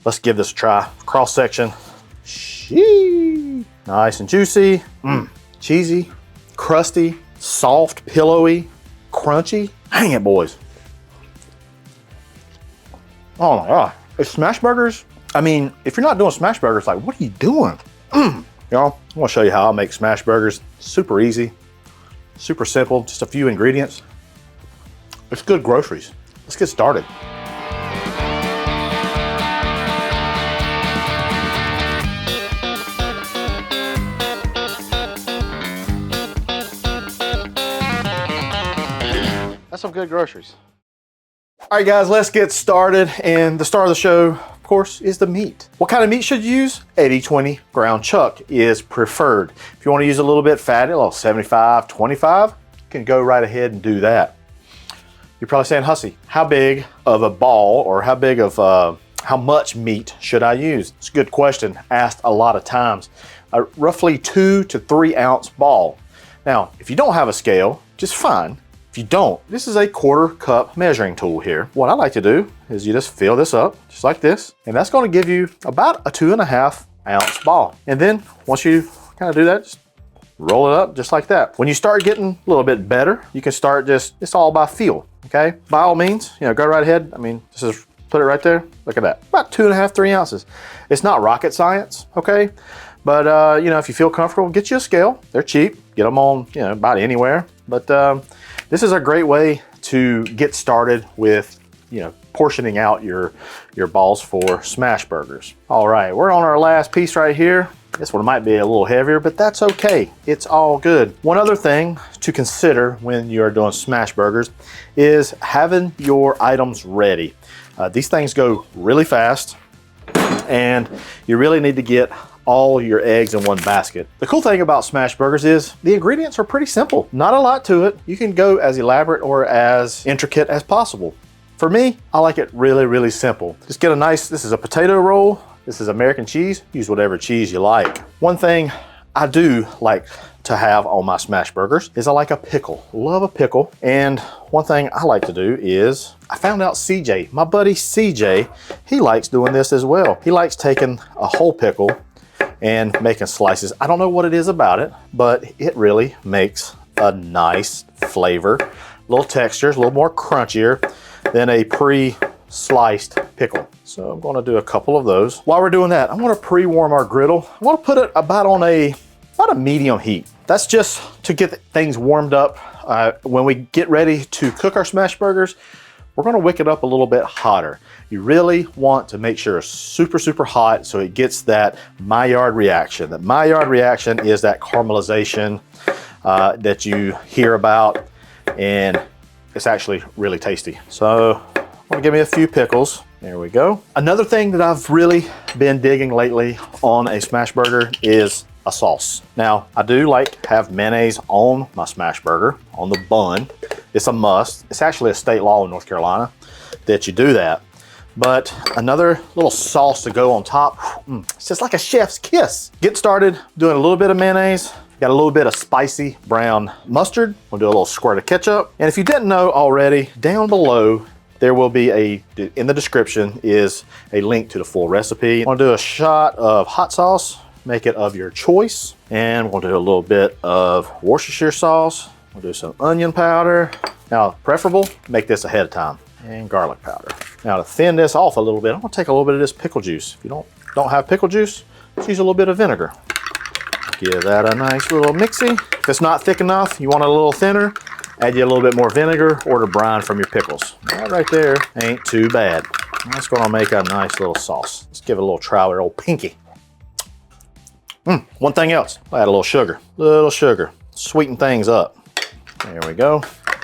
Let's give this a try. Cross section. Sheesh. Nice and juicy. Cheesy, crusty, soft, pillowy, crunchy. Hang it, boys. Oh my God. It's Smashburgers. I mean, if you're not doing Smashburgers, like, what are you doing? Y'all, I'm gonna show you how I make Smashburgers. Super easy, super simple, just a few ingredients. It's good groceries. Let's get started. That's some good groceries. All right, guys, let's get started. And the star of the show, of course, is the meat. What kind of meat should you use? 80-20 ground chuck is preferred. If you want to use a little bit fatty, a little 75-25, you can go right ahead and do that. You're probably saying, Hussey, how big of a ball or how big of how much meat should I use? It's a good question, asked a lot of times. A roughly 2 to 3 ounce ball. Now, if you don't have a scale, just fine. If you don't, this is a 1/4 cup measuring tool here. What I like to do is you just fill this up just like this, and that's going to give you about a 2.5 ounce ball. And then once you kind of do that, just roll it up just like that. When you start getting a little bit better, you can start it's all by feel, okay? By all means, go right ahead. I mean, just put it right there. Look at that, about 2.5, 3 ounces. It's not rocket science, okay? But if you feel comfortable, get you a scale. They're cheap. Get them on, about anywhere. But this is a great way to get started with, portioning out your balls for Smashburgers. All right, we're on our last piece right here. This one might be a little heavier, but that's okay. It's all good. One other thing to consider when you're doing Smashburgers is having your items ready. These things go really fast, and you really need to get all your eggs in one basket. The cool thing about Smashburgers is the ingredients are pretty simple. Not a lot to it. You can go as elaborate or as intricate as possible. For me, I like it really, really simple. Just get this is a potato roll. This is American cheese. Use whatever cheese you like. One thing I do like to have on my Smashburgers is I like a pickle. Love a pickle. And one thing I like to do is, I found out CJ, my buddy CJ, he likes doing this as well. He likes taking a whole pickle and making slices. I don't know what it is about it, but it really makes a nice flavor, a little texture, a little more crunchier than a pre-sliced pickle. So I'm gonna do a couple of those. While we're doing that, I wanna pre-warm our griddle. I wanna put it about a medium heat. That's just to get things warmed up. When we get ready to cook our Smashburgers, we're gonna wick it up a little bit hotter. You really want to make sure it's super, super hot so it gets that Maillard reaction. That Maillard reaction is that caramelization that you hear about, and it's actually really tasty. So I'm gonna give me a few pickles. There we go. Another thing that I've really been digging lately on a Smashburger is a sauce. Now, I do have mayonnaise on my Smashburger, on the bun. It's a must. It's actually a state law in North Carolina that you do that. But another little sauce to go on top, it's just like a chef's kiss. Get started doing a little bit of mayonnaise. Got a little bit of spicy brown mustard. We'll do a little squirt of ketchup. And if you didn't know already, down below, there will be in the description is a link to the full recipe. I'm gonna do a shot of hot sauce. Make it of your choice. And we'll do a little bit of Worcestershire sauce. We'll do some onion powder. Now, preferable, make this ahead of time. And garlic powder. Now, to thin this off a little bit, I'm gonna take a little bit of this pickle juice. If you don't have pickle juice, just use a little bit of vinegar. Give that a nice little mixy. If it's not thick enough, you want it a little thinner, add you a little bit more vinegar or the brine from your pickles. That right there ain't too bad. That's gonna make a nice little sauce. Let's give it a little try with our old pinky. One thing else, I'll add a little sugar. Sweeten things up. There we go.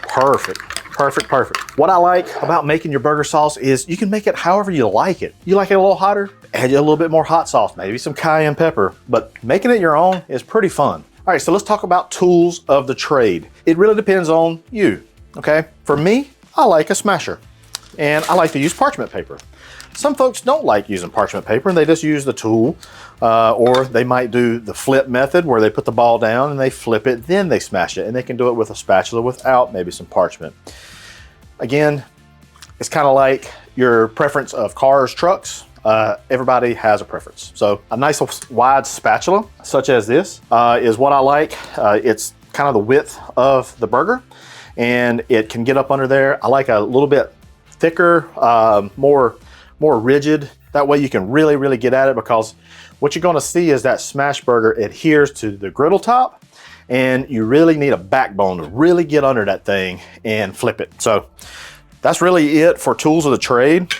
Perfect. Perfect, perfect. What I like about making your burger sauce is you can make it however you like it. You like it a little hotter? Add you a little bit more hot sauce, maybe some cayenne pepper, but making it your own is pretty fun. All right, so let's talk about tools of the trade. It really depends on you, okay? For me, I like a smasher, and I like to use parchment paper. Some folks don't like using parchment paper and they just use the tool, or they might do the flip method where they put the ball down and they flip it, then they smash it, and they can do it with a spatula without maybe some parchment. Again, it's kind of like your preference of cars, trucks. everybody has a preference. So a nice wide spatula, such as this, is what I like. It's kind of the width of the burger, and it can get up under there. I like a little bit thicker, more rigid. That way you can really get at it, because what you're gonna see is that Smashburger adheres to the griddle top, and you really need a backbone to really get under that thing and flip it. So that's really it for tools of the trade.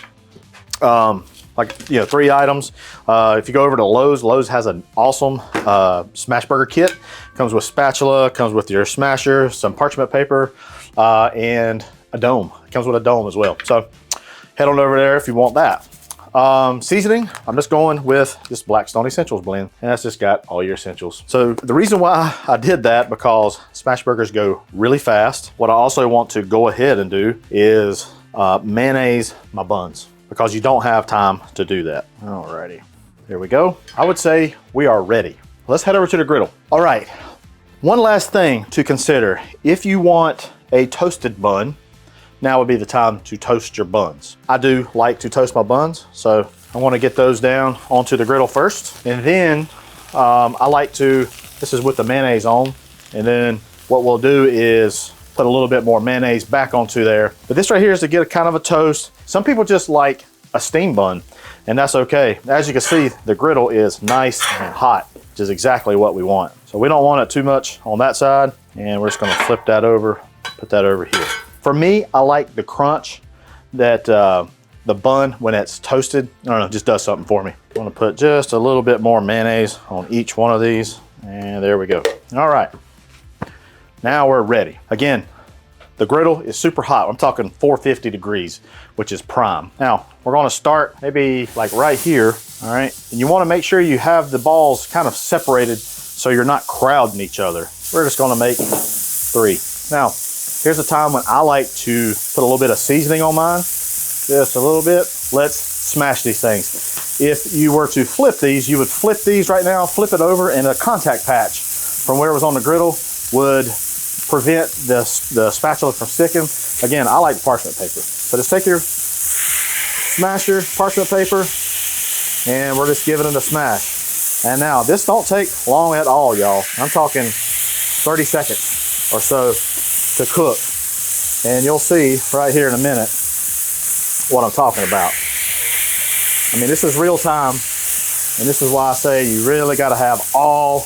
Like, you know, 3 items. If you go over to Lowe's, Lowe's has an awesome Smashburger kit. Comes with spatula, comes with your smasher, some parchment paper, and a dome. It comes with a dome as well. So head on over there if you want that. Seasoning, I'm just going with this Blackstone Essentials blend, and that's just got all your essentials. So the reason why I did that, because Smashburgers go really fast. What I also want to go ahead and do is mayonnaise my buns, because you don't have time to do that. Alrighty, there we go. I would say we are ready. Let's head over to the griddle. All right, one last thing to consider. If you want a toasted bun, now would be the time to toast your buns. I do like to toast my buns, so I want to get those down onto the griddle first. And then I like to, this is with the mayonnaise on, and then what we'll do is put a little bit more mayonnaise back onto there. But this right here is to get a kind of a toast. Some people just like a steam bun, and that's okay. As you can see, the griddle is nice and hot, which is exactly what we want. So we don't want it too much on that side, and we're just gonna flip that over, put that over here. For me, I like the crunch that the bun, when it's toasted, I don't know, just does something for me. I'm gonna put just a little bit more mayonnaise on each one of these, and there we go. All right, now we're ready. Again, the griddle is super hot. I'm talking 450 degrees, which is prime. Now, we're gonna start maybe like right here, all right? And you wanna make sure you have the balls kind of separated so you're not crowding each other. We're just gonna make 3. Now, here's a time when I like to put a little bit of seasoning on mine, just a little bit. Let's smash these things. If you were to flip these, you would flip these right now, flip it over, and a contact patch from where it was on the griddle would prevent the spatula from sticking. Again, I like parchment paper. So just take your smasher, parchment paper, and we're just giving it a smash. And now, this don't take long at all, y'all. I'm talking 30 seconds or so to cook. And you'll see right here in a minute what I'm talking about. I mean, this is real time, and this is why I say you really gotta have all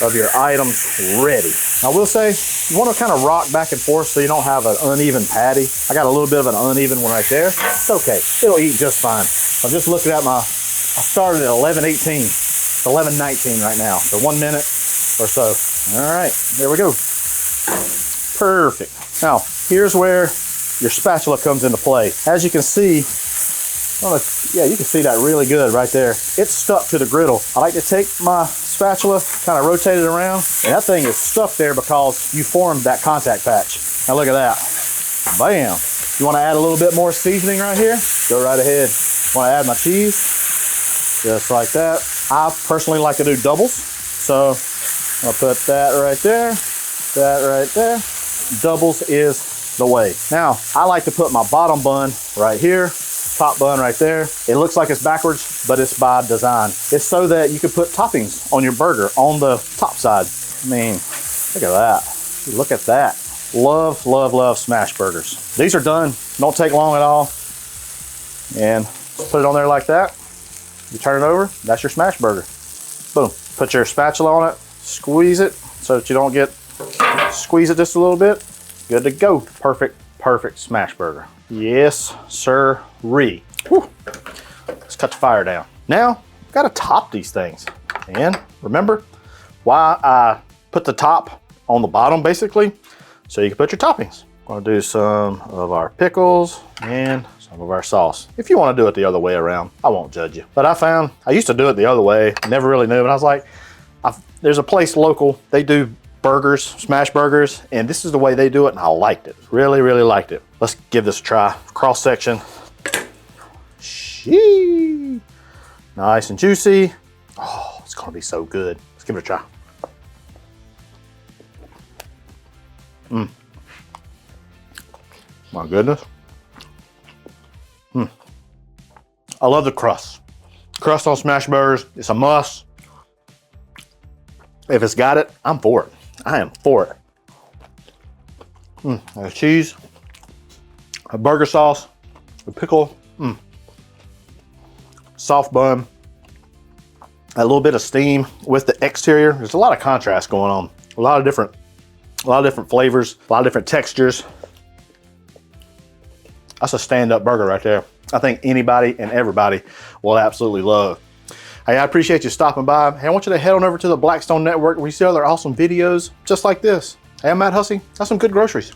of your items ready. I will say, you wanna kind of rock back and forth so you don't have an uneven patty. I got a little bit of an uneven one right there. It's okay, it'll eat just fine. I'm just looking at I started at 11:18. It's 11:19 right now, so 1 minute or so. All right, there we go. Perfect. Now, here's where your spatula comes into play. As you can see, yeah, you can see that really good right there. It's stuck to the griddle. I like to take my spatula, kind of rotate it around, and that thing is stuck there because you formed that contact patch. Now look at that. Bam. You want to add a little bit more seasoning right here? Go right ahead. Want to add my cheese? Just like that. I personally like to do doubles. So I'll put that right there, that right there. Doubles is the way. Now, I like to put my bottom bun right here, top bun right there. It looks like it's backwards, but it's by design. It's so that you can put toppings on your burger on the top side. I mean, look at that. Look at that. Love, love, love Smashburgers. These are done. Don't take long at all. And put it on there like that. You turn it over, that's your Smashburger. Boom. Put your spatula on it, squeeze it so that you don't get, squeeze it just a little bit. Good to go. Perfect, perfect Smashburger. Yes, sir-ree. Let's cut the fire down. Now, I've got to top these things. And remember why I put the top on the bottom, basically, so you can put your toppings. I'm gonna do some of our pickles and some of our sauce. If you want to do it the other way around, I won't judge you. But I used to do it the other way, never really knew, and I was like, there's a place local, they do burgers, Smashburgers, and this is the way they do it, and I liked it. Really, really liked it. Let's give this a try. Cross section. Shee. Nice and juicy. Oh, it's gonna be so good. Let's give it a try. My goodness. I love the crust. Crust on Smashburgers, it's a must. If it's got it, I'm for it. I am for it. The cheese, a burger sauce, a pickle, soft bun, a little bit of steam with the exterior. There's a lot of contrast going on. A lot of different flavors, a lot of different textures. That's a stand-up burger right there. I think anybody and everybody will absolutely love. Hey, I appreciate you stopping by. Hey, I want you to head on over to the Blackstone Network where you see other awesome videos just like this. Hey, I'm Matt Hussey. That's some good groceries.